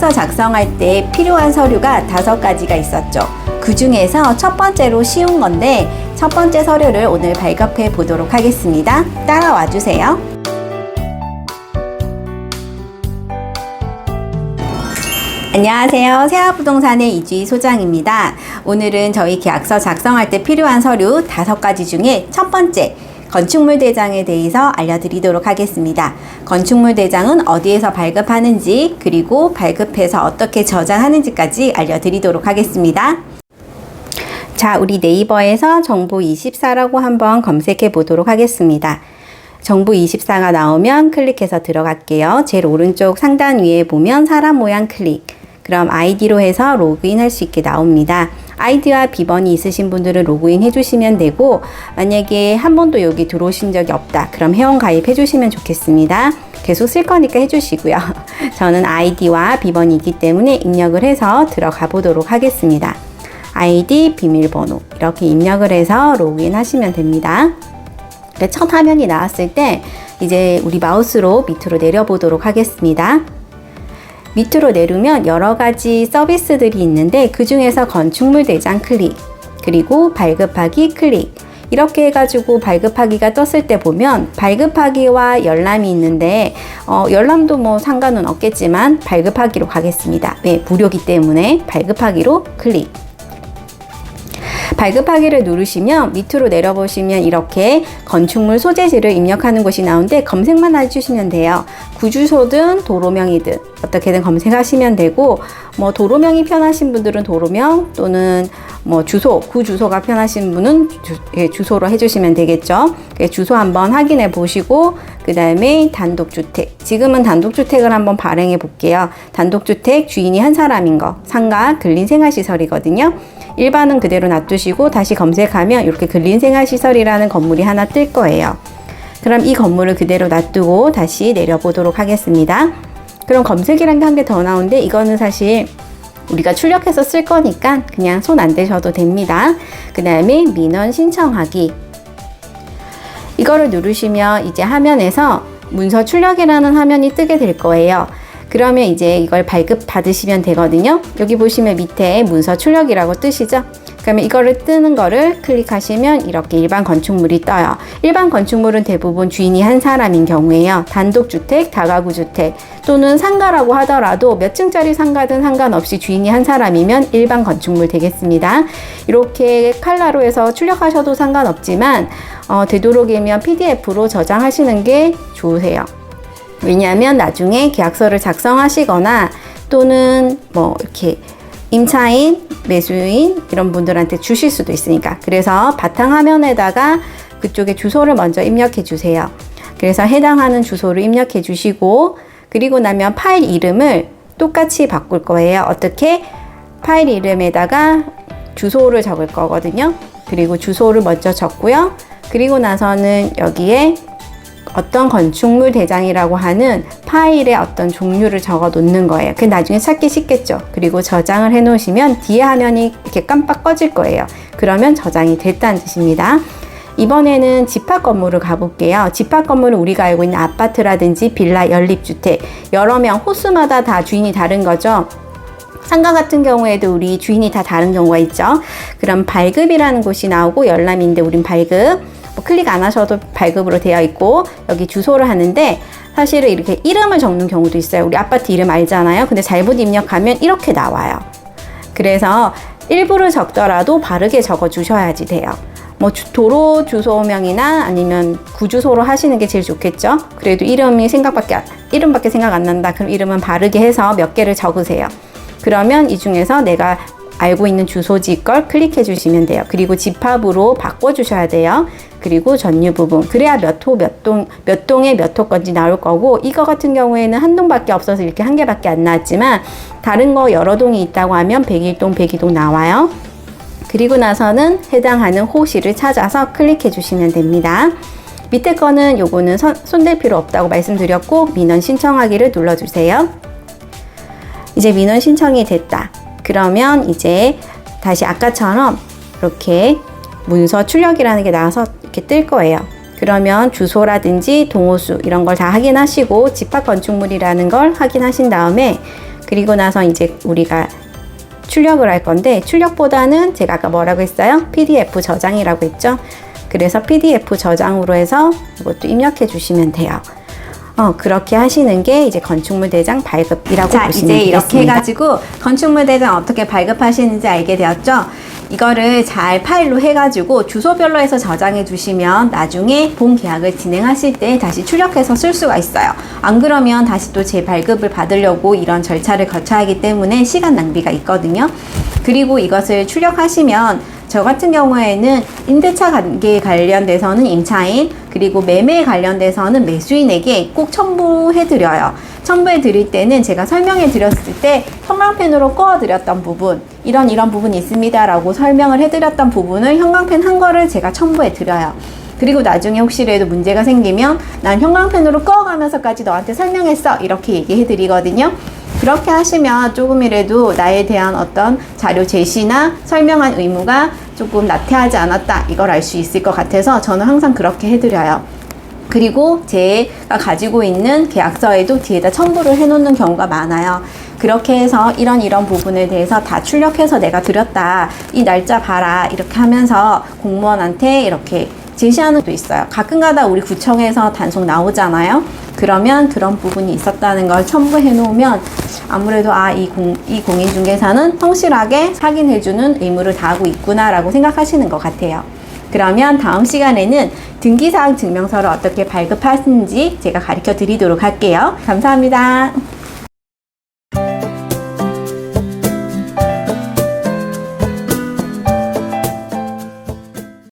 작성할 때 필요한 서류가 5가지가 있었죠. 그 중에서 첫 번째로 쉬운 건데 첫 번째 서류를 오늘 발급해 보도록 하겠습니다. 따라와 주세요. 안녕하세요. 세아부동산의 이주희 소장입니다. 오늘은 저희 계약서 작성할 때 필요한 서류 5가지 중에 첫 번째 건축물 대장에 대해서 알려드리도록 하겠습니다. 건축물 대장은 어디에서 발급하는지 그리고 발급해서 어떻게 저장하는지까지 알려드리도록 하겠습니다. 자, 우리 네이버에서 정보24라고 한번 검색해 보도록 하겠습니다. 정보24가 나오면 클릭해서 들어갈게요. 제일 오른쪽 상단 위에 보면 사람 모양 클릭. 그럼 아이디로 해서 로그인 할 수 있게 나옵니다. 아이디와 비번이 있으신 분들은 로그인 해주시면 되고, 만약에 한 번도 여기 들어오신 적이 없다. 그럼 회원 가입해 주시면 좋겠습니다. 계속 쓸 거니까 해주시고요. 저는 아이디와 비번이 있기 때문에 입력을 해서 들어가 보도록 하겠습니다. 아이디, 비밀번호 이렇게 입력을 해서 로그인 하시면 됩니다. 첫 화면이 나왔을 때 이제 우리 마우스로 밑으로 내려보도록 하겠습니다. 밑으로 내리면 여러 가지 서비스들이 있는데 그 중에서 건축물 대장 클릭, 그리고 발급하기 클릭, 이렇게 해가지고 발급하기가 떴을 때 보면 발급하기와 열람이 있는데 열람도 뭐 상관은 없겠지만 발급하기로 가겠습니다. 왜? 무료기 때문에 발급하기로 클릭. 발급하기를 누르시면 밑으로 내려보시면 이렇게 건축물 소재지를 입력하는 곳이 나오는데 검색만 해주시면 돼요. 구주소든 도로명이든 어떻게든 검색하시면 되고, 뭐 도로명이 편하신 분들은 도로명 또는 뭐 주소, 구주소가 편하신 분은 주소로 해주시면 되겠죠. 주소 한번 확인해 보시고 그 다음에 단독주택, 지금은 단독주택을 한번 발행해 볼게요. 단독주택 주인이 한 사람인 거, 상가 근린생활시설이거든요. 일반은 그대로 놔두시고 다시 검색하면 이렇게 근린생활시설이라는 건물이 하나 뜰 거예요. 그럼 이 건물을 그대로 놔두고 다시 내려보도록 하겠습니다. 그럼 검색이라는 게 한 개 더 나오는데 이거는 사실 우리가 출력해서 쓸 거니까 그냥 손 안 대셔도 됩니다. 그 다음에 민원 신청하기, 이거를 누르시면 이제 화면에서 문서 출력이라는 화면이 뜨게 될 거예요. 그러면 이제 이걸 발급 받으시면 되거든요. 여기 보시면 밑에 문서 출력이라고 뜨시죠? 그러면 이거를 뜨는 거를 클릭하시면 이렇게 일반 건축물이 떠요. 일반 건축물은 대부분 주인이 한 사람인 경우에요. 단독주택, 다가구주택 또는 상가라고 하더라도 몇 층짜리 상가든 상관없이 주인이 한 사람이면 일반 건축물 되겠습니다. 이렇게 컬러로 해서 출력하셔도 상관없지만 되도록이면 PDF로 저장하시는 게 좋으세요. 왜냐하면 나중에 계약서를 작성하시거나 또는 뭐 이렇게 임차인, 매수인 이런 분들한테 주실 수도 있으니까, 그래서 바탕화면에다가 그쪽에 주소를 먼저 입력해 주세요. 그래서 해당하는 주소를 입력해 주시고, 그리고 나면 파일 이름을 똑같이 바꿀 거예요. 어떻게? 파일 이름에다가 주소를 적을 거거든요. 그리고 주소를 먼저 적고요. 그리고 나서는 여기에 어떤 건축물 대장이라고 하는 파일의 어떤 종류를 적어 놓는 거예요. 그 나중에 찾기 쉽겠죠. 그리고 저장을 해 놓으시면 뒤에 화면이 이렇게 깜빡 꺼질 거예요. 그러면 저장이 됐다는 뜻입니다. 이번에는 집합 건물을 가볼게요. 집합 건물은 우리가 알고 있는 아파트라든지 빌라, 연립주택, 여러 명 호수마다 다 주인이 다른 거죠. 상가 같은 경우에도 우리 주인이 다 다른 경우가 있죠. 그럼 발급이라는 곳이 나오고 열람인데 우린 발급, 클릭 안 하셔도 발급으로 되어 있고, 여기 주소를 하는데 사실은 이렇게 이름을 적는 경우도 있어요. 우리 아파트 이름 알잖아요. 근데 잘못 입력하면 이렇게 나와요. 그래서 일부를 적더라도 바르게 적어 주셔야지 돼요. 뭐 도로 주소명이나 아니면 구주소로 하시는 게 제일 좋겠죠. 그래도 이름밖에 생각 안 난다. 그럼 이름은 바르게 해서 몇 개를 적으세요. 그러면 이 중에서 내가 알고 있는 주소지 걸 클릭해 주시면 돼요. 그리고 집합으로 바꿔 주셔야 돼요. 그리고 전유 부분, 그래야 몇 동에 몇 호 건지 나올 거고, 이거 같은 경우에는 한 동밖에 없어서 이렇게 한 개밖에 안 나왔지만 다른 거 여러 동이 있다고 하면 101동, 102동 나와요. 그리고 나서는 해당하는 호실을 찾아서 클릭해 주시면 됩니다. 밑에 거는 요거는 손댈 필요 없다고 말씀드렸고, 민원 신청하기를 눌러주세요. 이제 민원 신청이 됐다. 그러면 이제 다시 아까처럼 이렇게 문서 출력이라는 게 나와서 이렇게 뜰 거예요. 그러면 주소라든지 동호수 이런 걸 다 확인하시고 집합 건축물이라는 걸 확인하신 다음에 그리고 나서 이제 우리가 출력을 할 건데, 출력보다는 제가 아까 뭐라고 했어요? PDF 저장이라고 했죠? 그래서 PDF 저장으로 해서 이것도 입력해 주시면 돼요. 그렇게 하시는 게 이제 건축물 대장 발급이라고 보시면 되겠습니다. 이제 이렇게 해가지고 건축물 대장 어떻게 발급하시는지 알게 되었죠? 이거를 잘 파일로 해가지고 주소별로 해서 저장해 주시면 나중에 본 계약을 진행하실 때 다시 출력해서 쓸 수가 있어요. 안 그러면 다시 또 재발급을 받으려고 이런 절차를 거쳐야 하기 때문에 시간 낭비가 있거든요. 그리고 이것을 출력하시면 저 같은 경우에는 임대차 관계에 관련돼서는 임차인, 그리고 매매에 관련돼서는 매수인에게 꼭 첨부해드려요. 첨부해드릴 때는 제가 설명해드렸을 때 형광펜으로 꺼드렸던 부분, 이런 부분이 있습니다 라고 설명을 해드렸던 부분을 형광펜 한 거를 제가 첨부해드려요. 그리고 나중에 혹시라도 문제가 생기면 난 형광펜으로 꺼가면서까지 너한테 설명했어, 이렇게 얘기해드리거든요. 그렇게 하시면 조금이라도 나에 대한 어떤 자료 제시나 설명한 의무가 조금 나태하지 않았다, 이걸 알 수 있을 것 같아서 저는 항상 그렇게 해드려요. 그리고 제가 가지고 있는 계약서에도 뒤에다 첨부를 해놓는 경우가 많아요. 그렇게 해서 이런 부분에 대해서 다 출력해서 내가 드렸다, 이 날짜 봐라, 이렇게 하면서 공무원한테 이렇게 제시하는 것도 있어요. 가끔가다 우리 구청에서 단속 나오잖아요. 그러면 그런 부분이 있었다는 걸 첨부해 놓으면 아무래도 이 공인중개사는 성실하게 확인해주는 의무를 다하고 있구나 라고 생각하시는 것 같아요. 그러면 다음 시간에는 등기사항 증명서를 어떻게 발급하시는지 제가 가르쳐 드리도록 할게요. 감사합니다.